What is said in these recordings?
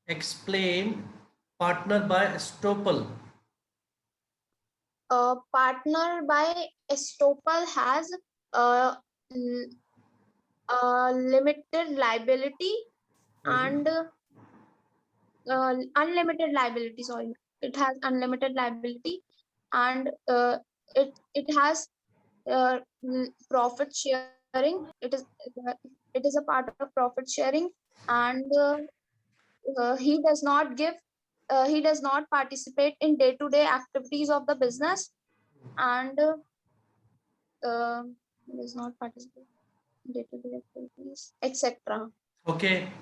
Explain partner by estoppel. Partner by estoppel has uh, l- limited liability and unlimited liability. Sorry, it has unlimited liability, and it has profit sharing. It is a part of profit sharing, and he does not give. He does not participate in day-to-day activities of the business, and uh, he does not participate in day-to-day activities, etc. Okay.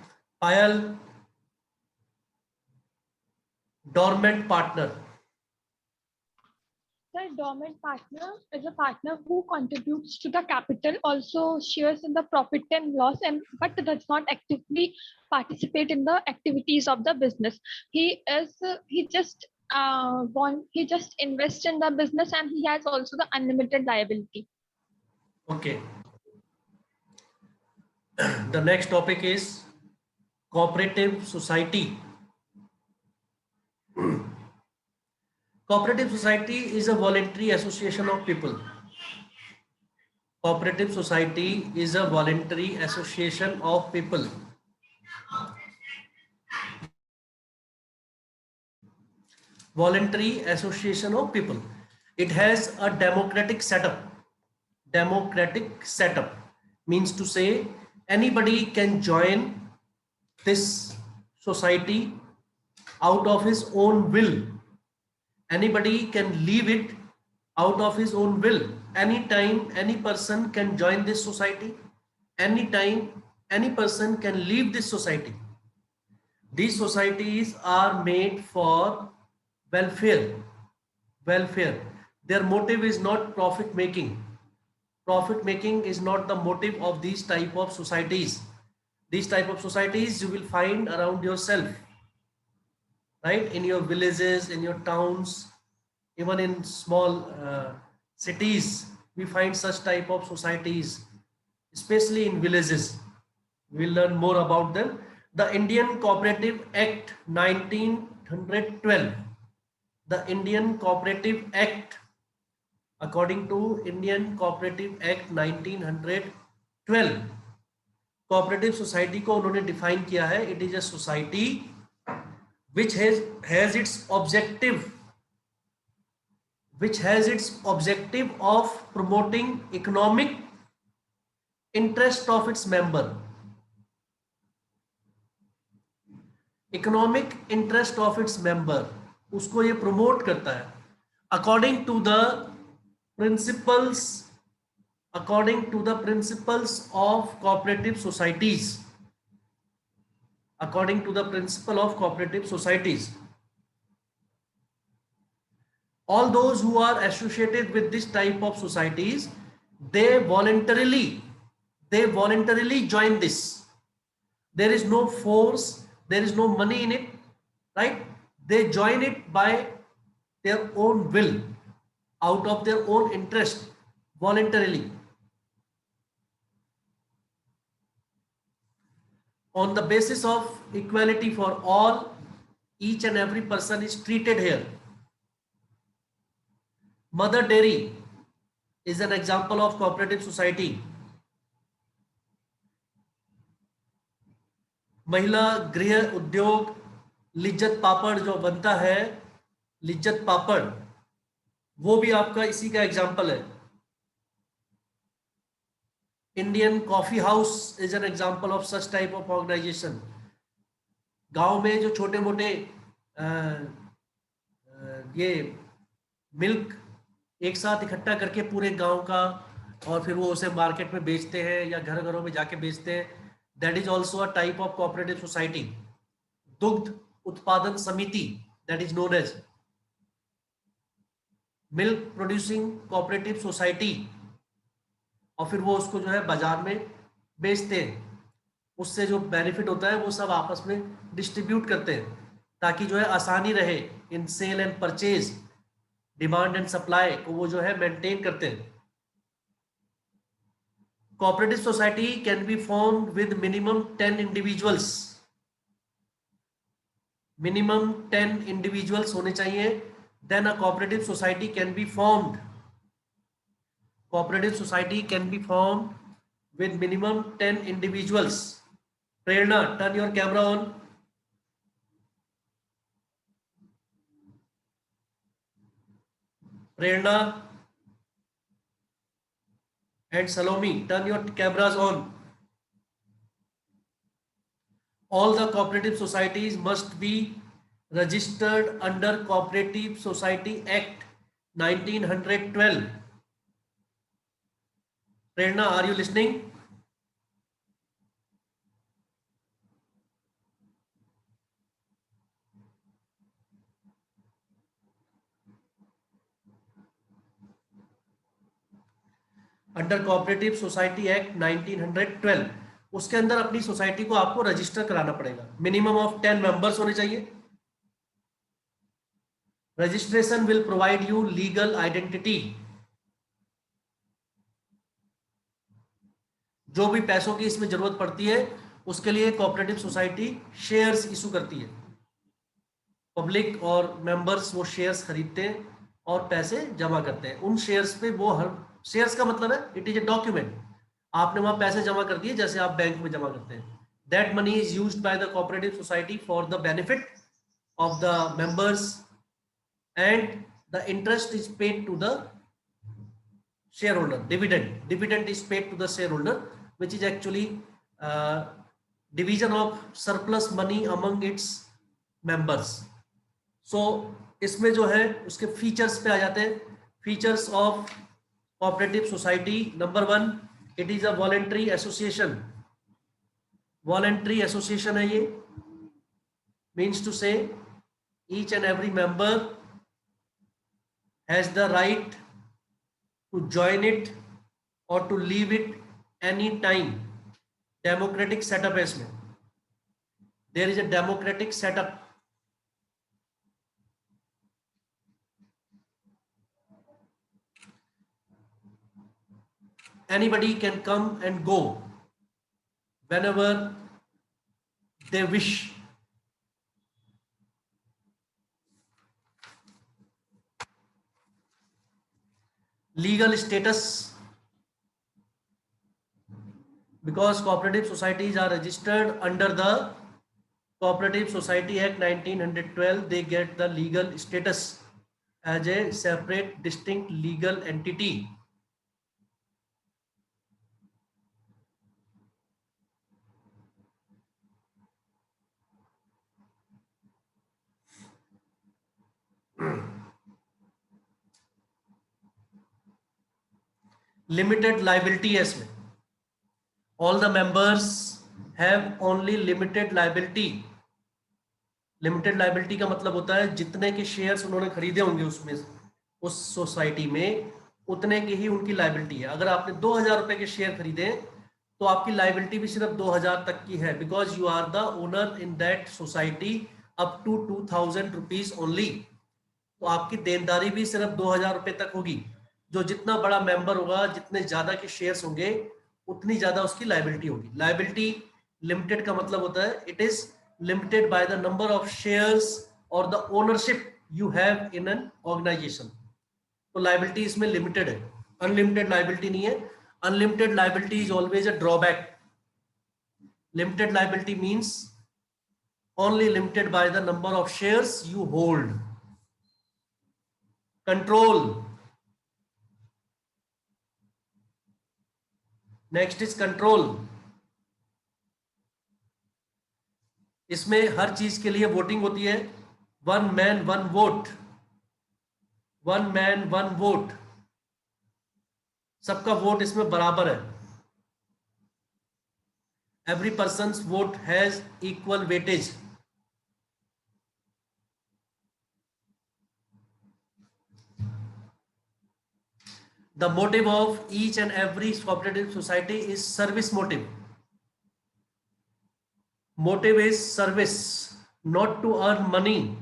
Payal, dormant partner. The dormant partner is a partner who contributes to the capital, also shares in the profit and loss, and but does not actively participate in the activities of the business. He just invests in the business, and he has also the unlimited liability. Okay. The next topic is cooperative society. Cooperative society is a voluntary association of people. Cooperative society is a voluntary association of people. Voluntary association of people. It has a democratic setup. Democratic setup means to say anybody can join this society out of his own will. Anybody can leave it out of his own will. Anytime any person can join this society, anytime any person can leave this society. These societies are made for welfare. Welfare. Their motive is not profit making. Profit making is not the motive of these type of societies. These type of societies you will find around yourself, right? In your villages, in your towns, even in small cities, we find such type of societies, especially in villages. We'll learn more about them. The Indian Cooperative Act 1912. The Indian Cooperative Act, according to Indian Cooperative Act 1912, cooperative society को उन्होंने define किया है. It is a society which has its objective, which has its objective of promoting economic interest of its member. Economic interest of its member, उसको ये promote करता है according to the principles, according to the principles of cooperative societies, according to the principle of cooperative societies. All those who are associated with this type of societies, they voluntarily join this. There is no force, there is no money in it, right? They join it by their own will, out of their own interest, voluntarily. On the basis of equality for all, each and every person is treated here. Mother Dairy is an example of cooperative society. महिला गृह उद्योग, लिज्जत पापड़ जो बनता है, लिज्जत पापड़, वो भी आपका इसी का एग्जाम्पल है. Indian Coffee House is an example of such type of organisation. गांव में जो छोटे मोटे ये मिल्क एक साथ इकट्ठा करके पूरे गांव का, और फिर वो उसे मार्केट में बेचते हैं या घर घरों में जाके बेचते हैं, that is also a type of cooperative society. दुग्ध उत्पादन समिति, that is known as milk producing cooperative society, और फिर वो उसको जो है बाजार में बेचते हैं. उससे जो बेनिफिट होता है वो सब आपस में डिस्ट्रीब्यूट करते हैं, ताकि जो है आसानी रहे in sale and purchase, demand and supply को वो जो है मेंटेन करते हैं. Cooperative society can be formed with minimum 10 individuals. Minimum 10 individuals होने चाहिए, then a cooperative society can be formed. Cooperative society can be formed with minimum 10 individuals. Prerna, turn your camera on. Prerna and Salome, turn your cameras on. All the cooperative societies must be registered under Cooperative Society Act 1912. Prerna, are you listening? Under cooperative society act 1912, उसके अंदर अपनी society को आपको register कराना पड़ेगा. Minimum of 10 members होने चाहिए. Registration will provide you legal identity. जो भी पैसों की इसमें जरूरत पड़ती है उसके लिए कोऑपरेटिव सोसाइटी शेयर्स इशू करती है. पब्लिक और मेंबर्स वो शेयर्स खरीदते हैं और पैसे जमा करते हैं. उन शेयर्स पे वो हर शेयर्स का मतलब है इट इज ए डॉक्यूमेंट. आपने वहां पैसे जमा कर दिए जैसे आप बैंक में जमा करते हैं. That money is used by the cooperative society for the benefit of the members and the interest is paid to the shareholder. Dividend is paid to the shareholder, which is actually division of surplus money among its members. So इसमें जो है उसके features पे आ जाते हैं. Features of cooperative society. Number 1, it is a voluntary association. Voluntary association है ये. Means to से each and every member has the right to join it or to leave it any time. Democratic setup है इसमें. There is a democratic setup. Anybody can come and go whenever they wish. Legal status, because cooperative societies are registered under the Cooperative Society Act 1912, they get the legal status as a separate distinct legal entity. Limited liability है इसमें. All the members have only limited liability. Limited liability का मतलब होता है जितने के shares उन्होंने खरीदे होंगे उसमें उस सोसाइटी में उतने की ही उनकी लाइबिलिटी है. अगर आपने 2000 रुपए के शेयर खरीदे तो आपकी लाइबिलिटी भी सिर्फ 2000 तक की है, because you are the owner in that society up to 2000 rupees only. तो आपकी देनदारी भी सिर्फ 2000 रुपए तक होगी. जो जितना बड़ा मेंबर होगा, जितने ज्यादा के शेयर्स होंगे, उतनी ज्यादा उसकी लाइबिलिटी होगी. लाइबिलिटी लिमिटेड का मतलब होता है it is limited by the number of shares और the ownership you have in an organisation. तो लाइबिलिटी इसमें लिमिटेड है, अनलिमिटेड लाइबिलिटी नहीं है. Unlimited liability is always a drawback. Limited liability means only limited by the number of shares you hold. Control. Next is control. इसमें हर चीज के लिए voting होती है. One man one vote. One man one vote. सबका vote इसमें बराबर है. Every person's vote has equal weightage. The motive of each and every cooperative society is service motive. Motive is service, not to earn money,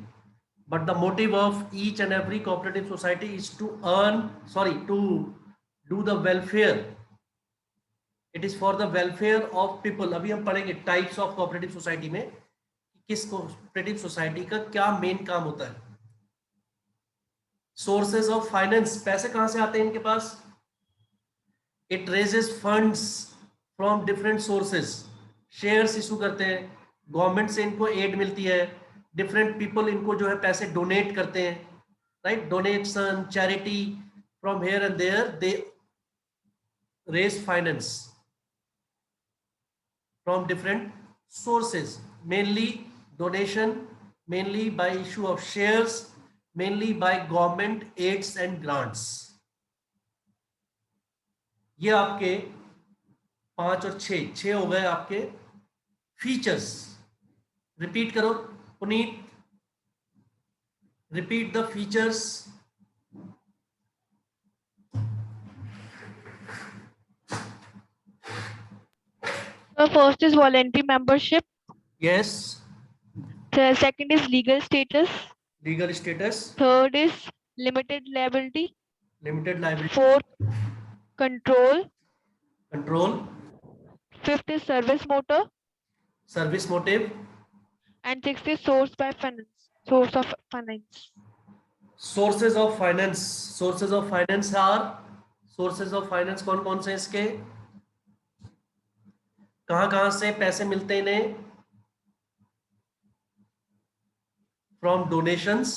but the motive of each and every cooperative society is to to do the welfare. It is for the welfare of people. अभी हम पढ़ेंगे types of cooperative society में किस cooperative society का क्या main काम होता है। सोर्सेज ऑफ फाइनेंस, पैसे कहां से आते हैं इनके पास? It raises funds from different sources, shares issue करते हैं, गवर्नमेंट से इनको एड मिलती है, डिफरेंट पीपल इनको जो है पैसे डोनेट करते हैं, right, donation, charity, from here and there they raise finance from different sources, mainly donation, mainly by issue of shares, mainly by government aids and grants. ये आपके 5 और 6 हो गए आपके फीचर्स। रिपीट करो Puneet, repeat the features. The first is voluntary membership. Yes, The second is legal status. Legal status, Third is limited liability. Limited liability, Fourth, control. Control, Fifth is service motor. Service motive, And sixth is source by finance. Source of finance. Sources of finance. Sources of finance are, sources of finance कौन कौन से इसके, कहां से पैसे मिलते हैं इन्हें? From donations,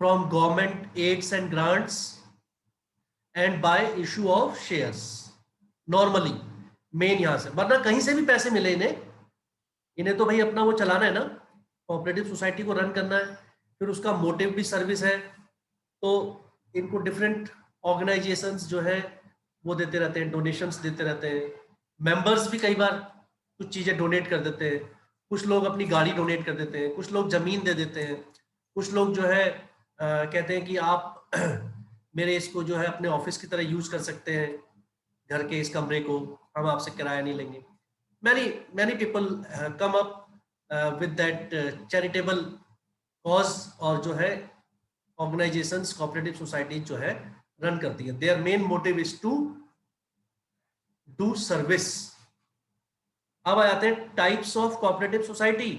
from government aids and grants and by issue of shares. Normally main यहां से, वरना कहीं से भी पैसे मिले इन्हें तो भाई अपना वो चलाना है ना, कोऑपरेटिव सोसाइटी को रन करना है, फिर उसका मोटिव भी सर्विस है, तो इनको डिफरेंट ऑर्गेनाइजेशंस जो है वो देते रहते हैं, डोनेशंस देते रहते हैं। मेंबर्स भी कई बार कुछ चीजें डोनेट कर देते हैं, कुछ लोग अपनी गाड़ी डोनेट कर देते हैं, कुछ लोग जमीन दे देते हैं, कुछ लोग जो है कहते हैं कि आप मेरे इसको जो है अपने ऑफिस की तरह यूज कर सकते हैं, घर के इस कमरे को हम आपसे किराया नहीं लेंगे। many people come up with that charitable cause, और जो है ऑर्गेनाइजेशंस, कोऑपरेटिव सोसाइटी जो है रन करती है। Their main motive is to do service. अब आ जाते हैं types of cooperative society.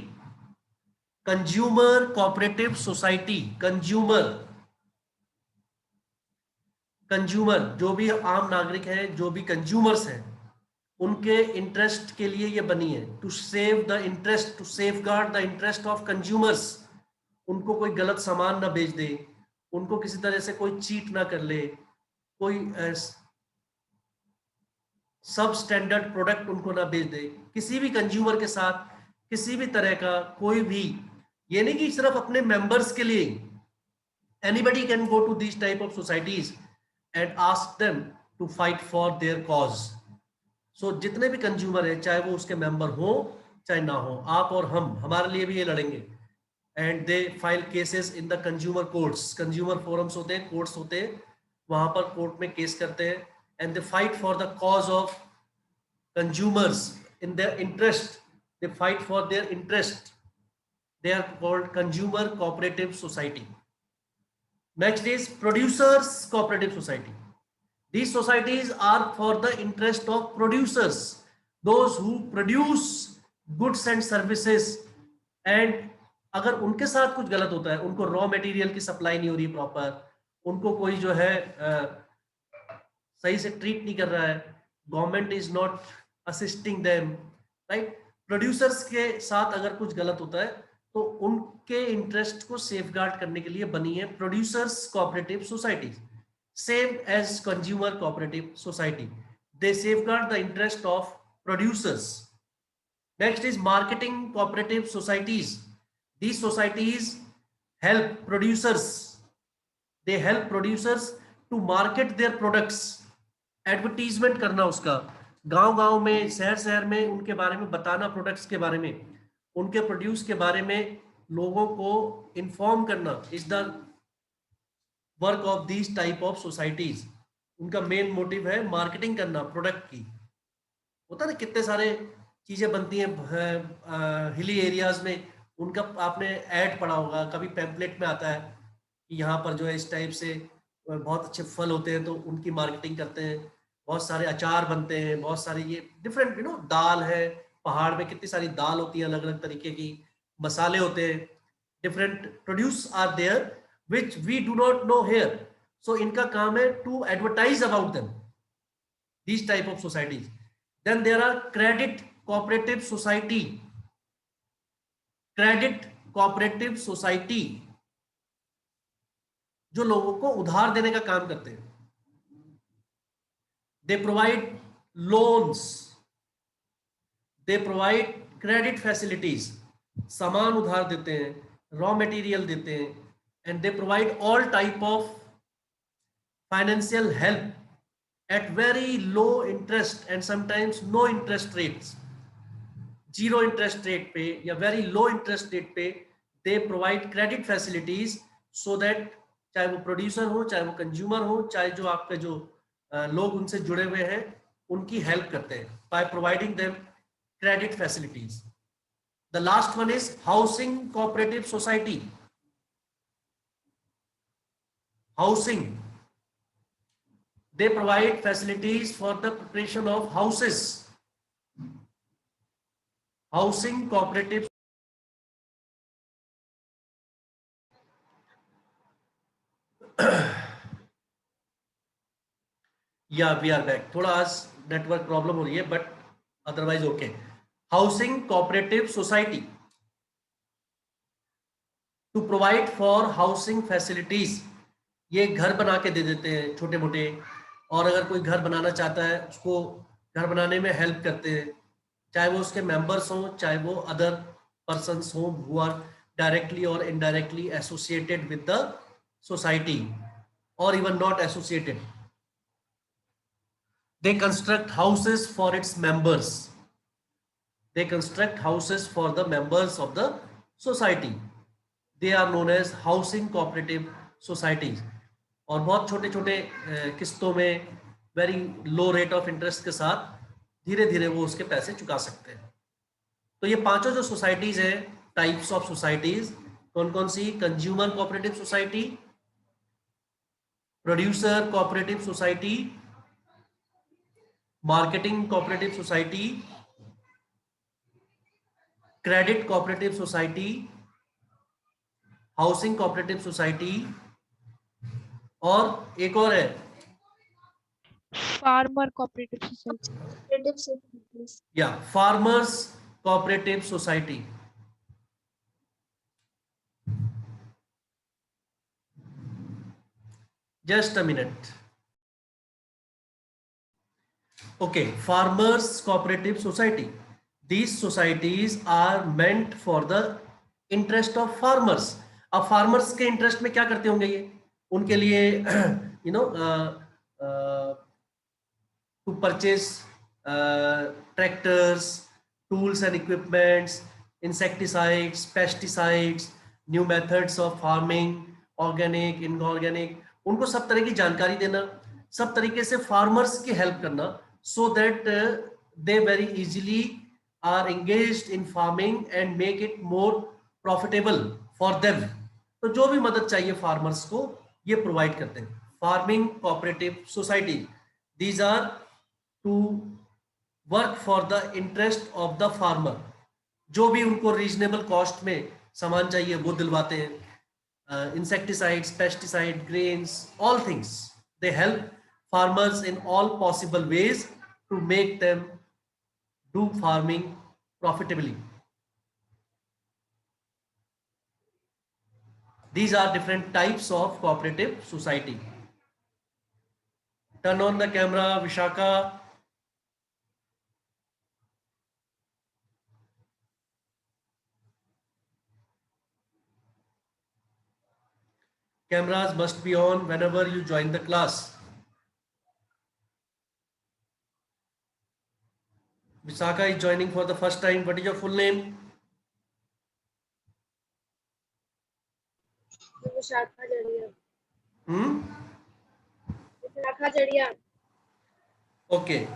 Consumer cooperative society, consumer जो भी आम नागरिक हैं, जो भी कंज्यूमर्स हैं, उनके इंटरेस्ट के लिए ये बनी है, to save the interest, to safeguard the interest of consumers. उनको कोई गलत सामान ना बेच दे, उनको किसी तरह से कोई चीट ना कर ले, कोई सब स्टैंडर्ड प्रोडक्ट उनको ना बेच दे। किसी भी कंज्यूमर के साथ किसी भी तरह का कोई भी, ये नहीं कि सिर्फ अपने मेंबर्स के लिए, anybody can go to this type of societies and ask them to fight for their cause. So जितने भी कंज्यूमर है, चाहे वो उसके मेंबर हो चाहे ना हो, आप और हम, हमारे लिए भी ये लड़ेंगे। And they file cases in the consumer courts, consumer forums होते हैं, कोर्ट्स होते हैं, वहां पर कोर्ट में केस करते हैं, and they fight for the cause of consumers in their interest, they fight for their interest, they are called consumer cooperative society. Next is producers cooperative society. These societies are for the interest of producers, those who produce goods and services, and अगर उनके साथ कुछ गलत होता है, उनको raw material की supply नहीं हो रही प्रॉपर, उनको कोई जो है सही से ट्रीट नहीं कर रहा है, government is not assisting them, right. Producers के साथ अगर कुछ गलत होता है तो उनके इंटरेस्ट को सेफगार्ड करने के लिए बनी है producers cooperative society, same as consumer cooperative society, they safeguard the interest of producers. Next is marketing cooperative societies. These societies help producers, they help producers to market their products, advertisement करना उसका, गांव-गांव में, शहर-शहर में उनके बारे में बताना, products के बारे में, उनके प्रोड्यूस के बारे में लोगों को इन्फॉर्म करना is the work of these type of societies. उनका मेन मोटिव है मार्केटिंग करना प्रोडक्ट की। होता है ना, कितने सारे चीजें बनती हैं हिली एरियाज में, उनका आपने ऐड पढ़ा होगा, कभी पैम्पलेट में आता है कि यहाँ पर जो है इस टाइप से बहुत अच्छे फल होते हैं, तो उनकी मार्केटिंग करते हैं, बहुत सारे अचार बनते हैं, बहुत सारे ये डिफरेंट दाल है, पहाड़ में कितनी सारी दाल होती है, अलग अलग तरीके की मसाले होते हैं, different produce are there which we do not know here. So इनका काम है to advertise about them, these type of societies. Then there are credit cooperative society. Credit cooperative society जो लोगों को उधार देने का काम करते हैं. They provide loans, they provide credit facilities, सामान उधार देते हैं, रॉ मटेरियल देते हैं, and they provide all type of financial help at very low interest and sometimes no interest rates. Zero interest rate पे या very low interest rate पे they provide credit facilities so that चाहे वो producer हो, चाहे वो consumer हो, चाहे जो आपके जो लोग उनसे जुड़े हुए हैं उनकी हेल्प करते हैं by providing them credit facilities. The last one is housing cooperative society. Housing, they provide facilities for the preparation of houses. Housing cooperative. Yeah, we are back. थोड़ा आज नेटवर्क प्रॉब्लम हो रही है but otherwise okay. Housing cooperative society to provide for housing facilities. ये घर बना के दे देते हैं छोटे मोटे, और अगर कोई घर बनाना चाहता है उसको घर बनाने में हेल्प करते हैं, चाहे वो उसके मेंबर्स हों, चाहे वो अदर पर्सन्स हों हु आर डायरेक्टली और indirectly associated with the society और even not associated. They construct houses for its members. They construct houses for the members of the society. They are known as housing cooperative societies. और बहुत छोटे छोटे किस्तों में very low rate of interest के साथ धीरे धीरे वो उसके पैसे चुका सकते हैं. तो ये पांचों जो सोसाइटीज हैं, टाइप्स ऑफ सोसाइटीज, कौन कौन सी? Consumer cooperative society, producer cooperative society, marketing cooperative society, credit cooperative society, housing cooperative society, और एक और है Farmer cooperative society. Cooperative societies. या farmers cooperative society. Just a minute. Okay, farmers cooperative society. These societies are meant for the interest of farmers. अब farmers के interest में क्या करते होंगे ये? उनके लिए you know to purchase tractors, tools and equipments, insecticides, pesticides, new methods of farming, organic, inorganic, उनको सब तरह की जानकारी देना, सब तरीके से farmers की help करना, so that they very easily are engaged in farming and make it more profitable for them. तो जो भी मदद चाहिए farmers को ये provide करते हैं. Farming cooperative society, these are to work for the interest of the farmer. जो भी उनको reasonable cost में सामान चाहिए वो दिलवाते हैं. Insecticides, pesticide, grains, all things. They help farmers in all possible ways to make them do farming profitably. These are different types of cooperative society. Turn on the camera, Vishaka. Cameras must be on whenever you join the class. Vishaka is joining for the first time. What is your full name? Vishakha Jadia. Vishakha Jadia. Okay.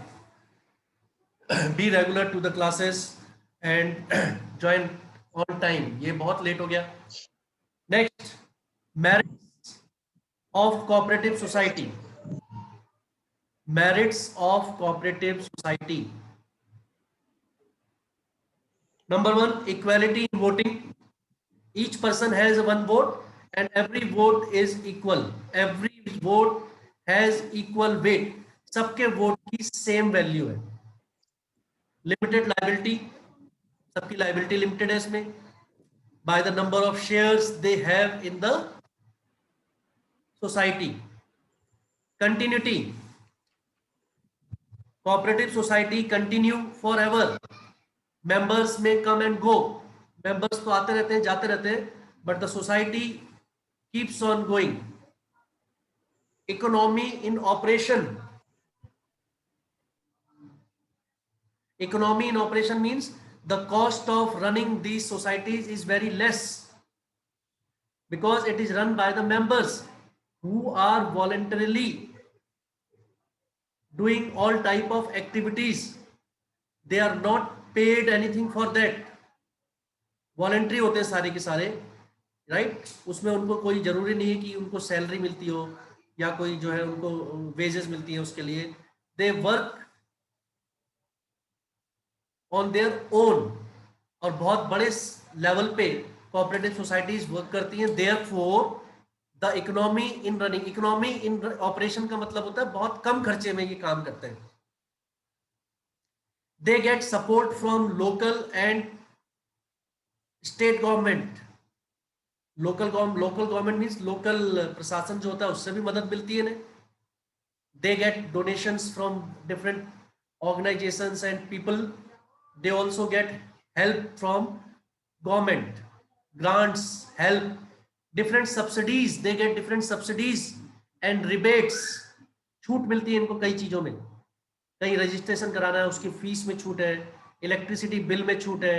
Be regular to the classes and join on time. ये बहुत late हो गया. Next, merits of cooperative society. Merits of cooperative society. Number one, equality in voting. Each person has one vote and every vote is equal. Every vote has equal weight. सबके vote की same value है. Limited liability, सबकी liability limited है इसमें. Bye the number of shares they have in the society. Continuity, cooperative society continue for ever. Members में come and go. Members तो आते रहते हैं जाते रहते हैं, but the society keeps on going. Economy in operation. Economy in operation means the cost of running these societies is very less because it is run by the members who are voluntarily doing all type of activities. They are not paid anything for that. Voluntary होते हैं सारे के सारे, right? उसमें उनको कोई जरूरी नहीं है कि उनको सैलरी मिलती हो या कोई जो है उनको वेजेस मिलती है उसके लिए. They work on their own. और बहुत बड़े लेवल पे कोऑपरेटिव सोसाइटीज वर्क करती हैं. Therefore the economy in running, economy in operation का मतलब होता है बहुत कम खर्चे में ये काम करते हैं. They get support from local and state government. Local government means local प्रशासन जो होता है उससे भी मदद मिलती है इन्हें. They get donations from different organisations and people. They also get help from government, grants, help, different subsidies. They get different subsidies and rebates. छूट मिलती है इनको कई चीजों में. कहीं रजिस्ट्रेशन कराना है उसकी फीस में छूट है, इलेक्ट्रिसिटी बिल में छूट है,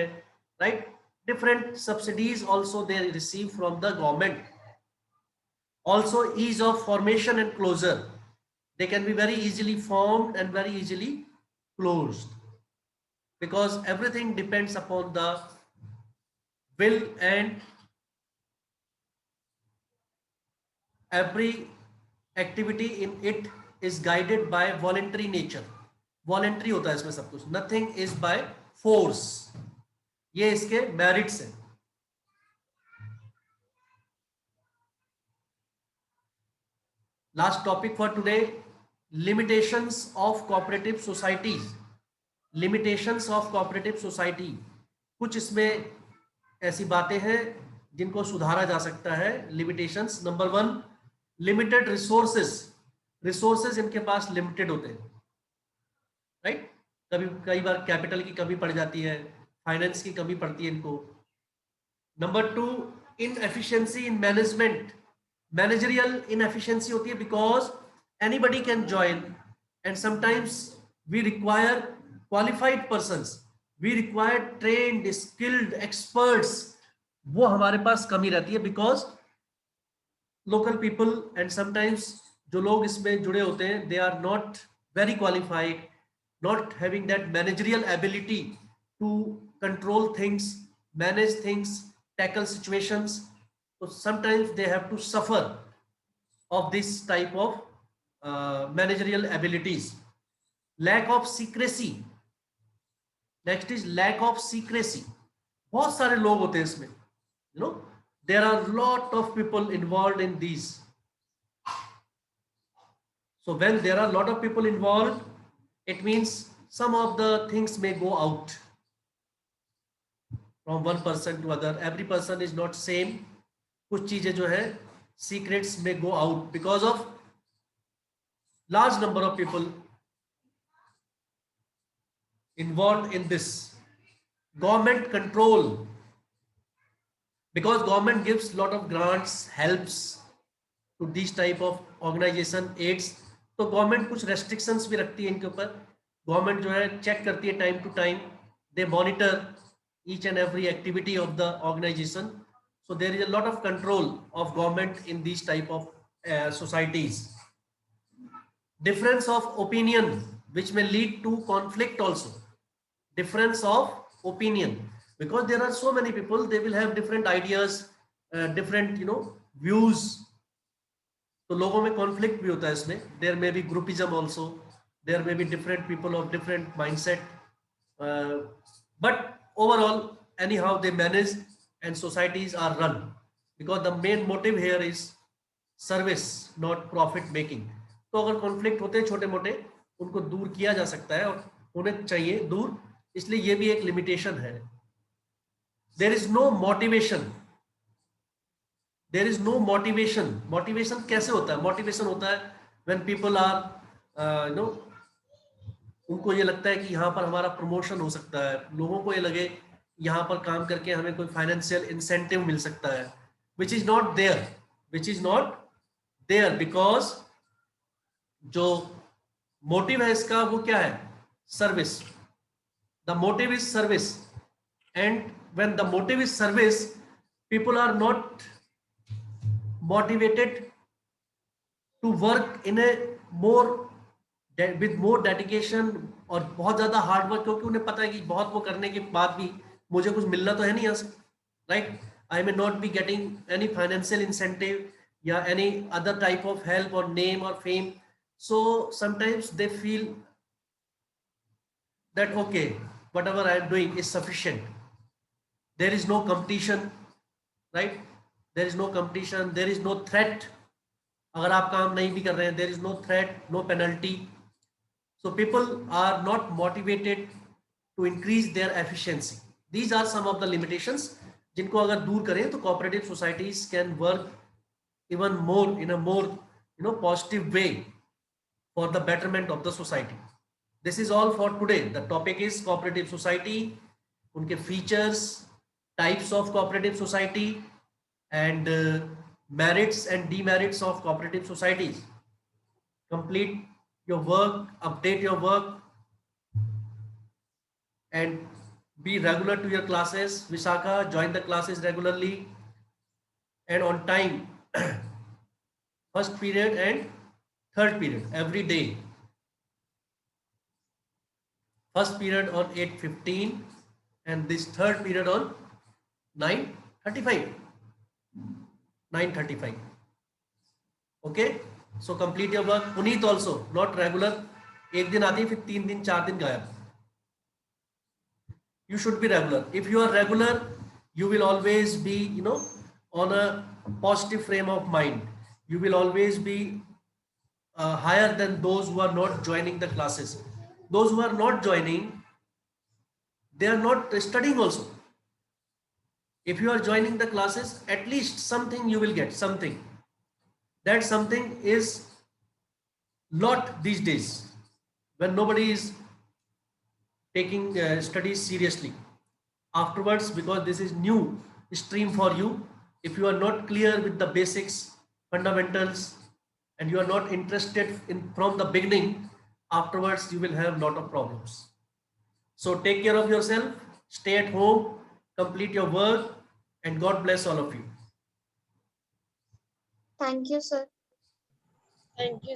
right? Different subsidies also they receive from the government. Also ease of formation and closure. They can be very easily formed and very easily closed, because everything depends upon the will and every activity in it is guided by voluntary nature. Voluntary होता है इसमें सब कुछ. Nothing is by force. ये इसके merits हैं. Last topic for today, limitations of cooperative societies. Limitations of cooperative society. कुछ इसमें ऐसी बातें हैं जिनको सुधारा जा सकता है. Limitations, number one, limited resources. Resources इनके पास लिमिटेड होते हैं, राइट? कई बार कैपिटल की कमी पड़ जाती है, फाइनेंस की कमी पड़ती है इनको. Number two, inefficiency in management. Managerial inefficiency होती है because anybody can join and sometimes we require qualified persons, we require trained, skilled experts. वो हमारे पास कमी रहती है because local people and sometimes जो लोग इसमें जुड़े होते हैं they are not very qualified, not having that managerial ability to control things, manage things, tackle situations. So sometimes they have to suffer of this type of managerial abilities. Lack of secrecy. Next is lack of secrecy. बहुत सारे लोग होते हैं इसमें, you know, there are lot of people involved in these. So when there are lot of people involved, it means some of the things may go out from one person to other. Every person is not same. कुछ चीजें जो है secrets may go out because of large number of people involved in this. Government control, because government gives lot of grants, helps to these type of organization, aids. तो government कुछ restrictions भी रखती है इनके ऊपर. गवर्नमेंट जो है check करती है time to time. They monitor each and every activity of the organization. So there is a lot of control of government in these type of societies. Difference of opinion, which may lead to conflict also. Difference of opinion, because there are so many people, they will have different ideas, different, you know, views. तो लोगों में conflict भी होता है इसमें. There may be groupism also. There may be different people of different mindset. But overall, anyhow they manage and societies are run, because the main motive here is service not profit making. तो अगर conflict होते हैं छोटे मोटे, उनको दूर किया जा सकता है और होने चाहिए दूर, इसलिए ये भी एक लिमिटेशन है. There is no motivation, there is no motivation. Motivation कैसे होता है? मोटिवेशन होता है when people are you know, उनको ये लगता है कि यहाँ पर हमारा प्रमोशन हो सकता है, लोगों को ये लगे यहाँ पर काम करके हमें कोई फाइनेंशियल इंसेंटिव मिल सकता है, which is not there, which is not there, because जो मोटिव है इसका वो क्या है? Service. The motive is service, and when the motive is service, people are not motivated to work in a more with more dedication और बहुत ज्यादा hard work, क्योंकि उन्हें पता है कि बहुत वो करने के बाद भी मुझे कुछ मिलना तो है नहीं यहाँ से, right? I may not be getting any financial incentive, yeah, any other type of help or name or fame. So sometimes they feel that okay, whatever I am doing is sufficient. There is no competition, right? There is no competition. There is no threat. अगर आप काम नहीं भी कर रहे हैं, there is no threat, no penalty. So people are not motivated to increase their efficiency. These are some of the limitations. जिनको अगर दूर करें तो cooperative societies can work even more in a more positive way for the betterment of the society. This is all for today. The topic is cooperative society, उनके features, types of cooperative society, and merits and demerits of cooperative societies. Complete your work, update your work, and be regular to your classes. Vishakha, join the classes regularly and on time. First period and third period every day. First period on 8:15 and this third period on 9:35. 9:35. Okay, so complete your work. Puneet also not regular. एक दिन आती है फिर 3 दिन 4 दिन गायब. You should be regular. If you are regular, you will always be on a positive frame of mind. You will always be higher than those who are not joining the classes. Those who are not joining, they are not studying also. If you are joining the classes, at least something you will get, something. That something is lot these days when nobody is taking studies seriously. Afterwards, because this is new stream for you, if you are not clear with the basics, fundamentals, and you are not interested in from the beginning, afterwards you will have lot of problems. So take care of yourself, stay at home, complete your work, and God bless all of you. Thank you, sir. Thank you.